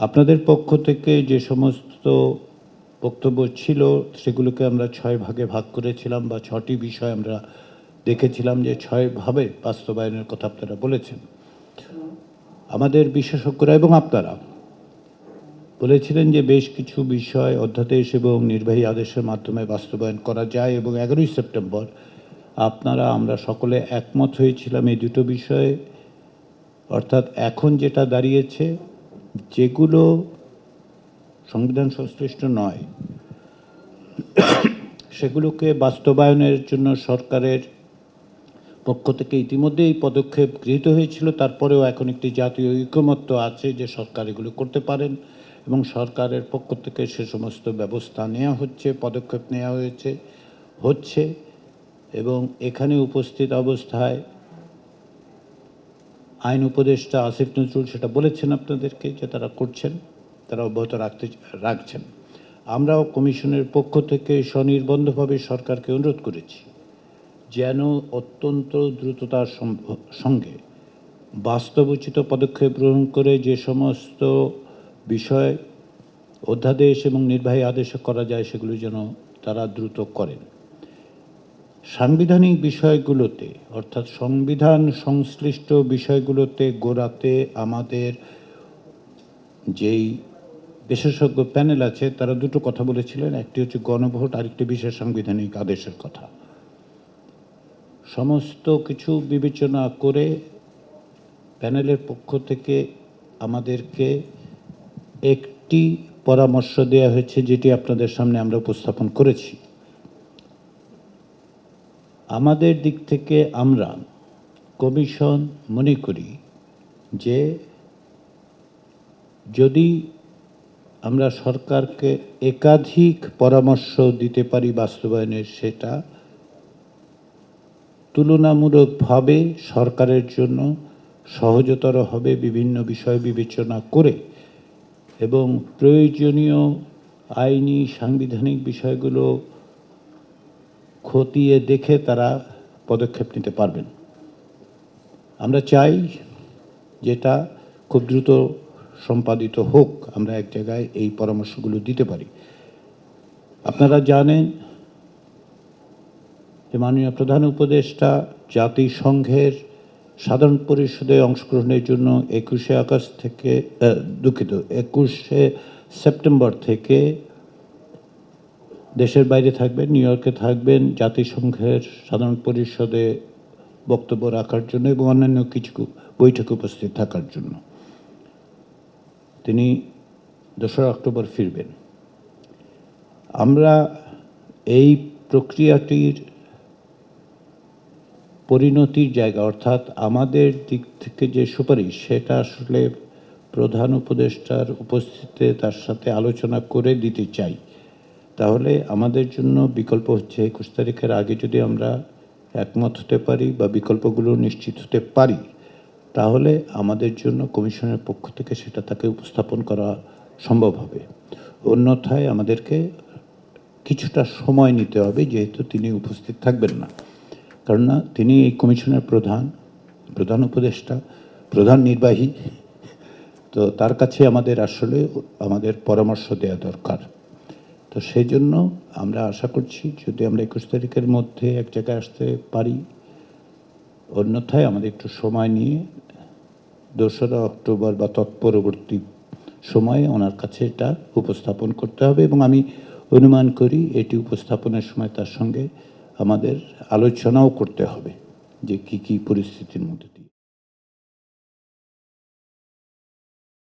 আপনাদের পক্ষ থেকে যে সমস্ত বক্তব্য ছিল সেগুলোকে আমরা 6 ভাগে ভাগ করেছিলাম, বা 6টি বিষয় আমরা দেখেছিলাম যে 6 ভাবে বাস্তবায়নের কথা আপনারা বলেছেন। আমাদের বিশেষজ্ঞরা এবং আপনারা বলেছিলেন যে বেশ কিছু বিষয় অধ্যাদেশ এবং নির্বাহী আদেশের মাধ্যমে বাস্তবায়ন করা যায়, এবং 11ই সেপ্টেম্বর আমরা সকলে একমত হয়েছিলাম এই দুটো বিষয়ে। অর্থাৎ এখন যেটা দাঁড়িয়েছে, যেগুলো সংবিধান সংশ্লিষ্ট নয় সেগুলোকে বাস্তবায়নের জন্য সরকারের পক্ষ থেকে ইতিমধ্যেই পদক্ষেপ গৃহীত হয়েছিল। তারপরেও এখন একটি জাতীয় ঐকমত্য আছে যে সরকার এগুলো করতে পারেন, এবং সরকারের পক্ষ থেকে সে সমস্ত ব্যবস্থা নেওয়া হচ্ছে, পদক্ষেপ নেওয়া হচ্ছে। এবং এখানে উপস্থিত অবস্থায় আইন উপদেষ্টা আসিফ নজরুল সেটা বলেছেন আপনাদেরকে যে তারা করছেন, তারা অব্যাহত রাখছেন। আমরাও কমিশনের পক্ষ থেকে স্বনির্বন্ধভাবে সরকারকে অনুরোধ করেছি যেন অত্যন্ত দ্রুততার সঙ্গে বাস্তবোচিত পদক্ষেপ গ্রহণ করে যে সমস্ত বিষয় অধ্যাদেশ এবং নির্বাহী আদেশে করা যায় সেগুলো যেন তারা দ্রুত করেন। সাংবিধানিক বিষয়গুলোতে, অর্থাৎ সংবিধান সংশ্লিষ্ট বিষয়গুলোতে গোড়াতে আমাদের যেই বিশেষজ্ঞ প্যানেল আছে তারা দুটো কথা বলেছিলেন, একটি হচ্ছে গণভোট, আরেকটি বিশেষ সাংবিধানিক আদেশের কথা। সমস্ত কিছু বিবেচনা করে প্যানেলের পক্ষ থেকে আমাদেরকে একটি পরামর্শ দেওয়া হয়েছে, যেটি আপনাদের সামনে আমরা উপস্থাপন করেছি। আমাদের দিক থেকে আমরা কমিশন মনে করি যে যদি আমরা সরকারকে একাধিক পরামর্শ দিতে পারি বাস্তবায়নের, সেটা তুলনামূলকভাবে সরকারের জন্য সহজতর হবে বিভিন্ন বিষয় বিবেচনা করে, এবং প্রয়োজনীয় আইনি সাংবিধানিক বিষয়গুলো খতিয়ে দেখে তারা পদক্ষেপ নিতে পারবেন। আমরা চাই যেটা খুব দ্রুত সম্পাদিত হোক, আমরা এক জায়গায় এই পরামর্শগুলো দিতে পারি। আপনারা জানেন যে মাননীয় প্রধান উপদেষ্টা জাতিসংঘের সাধারণ পরিষদে অংশগ্রহণের জন্য 21শে সেপ্টেম্বর থেকে দেশের বাইরে থাকবেন, নিউ ইয়র্কে থাকবেন জাতিসংঘের সাধারণ পরিষদে বক্তব্য রাখার জন্য এবং অন্যান্য কিছু বৈঠকে উপস্থিত থাকার জন্য। তিনি 2রা অক্টোবর ফিরবেন। আমরা এই প্রক্রিয়াটির পরিণতির জায়গা, অর্থাৎ আমাদের দিক থেকে যে সুপারিশ, সেটা আসলে প্রধান উপদেষ্টার উপস্থিতিতে তার সাথে আলোচনা করে দিতে চাই। তাহলে আমাদের জন্য বিকল্প হচ্ছে 21 তারিখের আগে যদি আমরা একমত হতে পারি বা বিকল্পগুলো নিশ্চিত হতে পারি, তাহলে আমাদের জন্য কমিশনের পক্ষ থেকে সেটা তাকে উপস্থাপন করা সম্ভব হবে। অন্যথায় আমাদেরকে কিছুটা সময় নিতে হবে, যেহেতু তিনি উপস্থিত থাকবেন না। কারণ তিনি এই কমিশনের প্রধান উপদেষ্টা, প্রধান নির্বাহী, তো তার কাছে আমাদের পরামর্শ দেওয়া দরকার। তো সেই জন্য আমরা আশা করছি যদি আমরা 21 তারিখের মধ্যে এক জায়গায় আসতে পারি, অন্যথায় আমাদের একটু সময় নিয়ে 2রা অক্টোবর বা তৎপরবর্তী সময়ে ওনার কাছে এটা উপস্থাপন করতে হবে। এবং আমি অনুমান করি এটি উপস্থাপনের সময় তার সঙ্গে আমাদের আলোচনাও করতে হবে যে কি পরিস্থিতির মধ্যে দিয়ে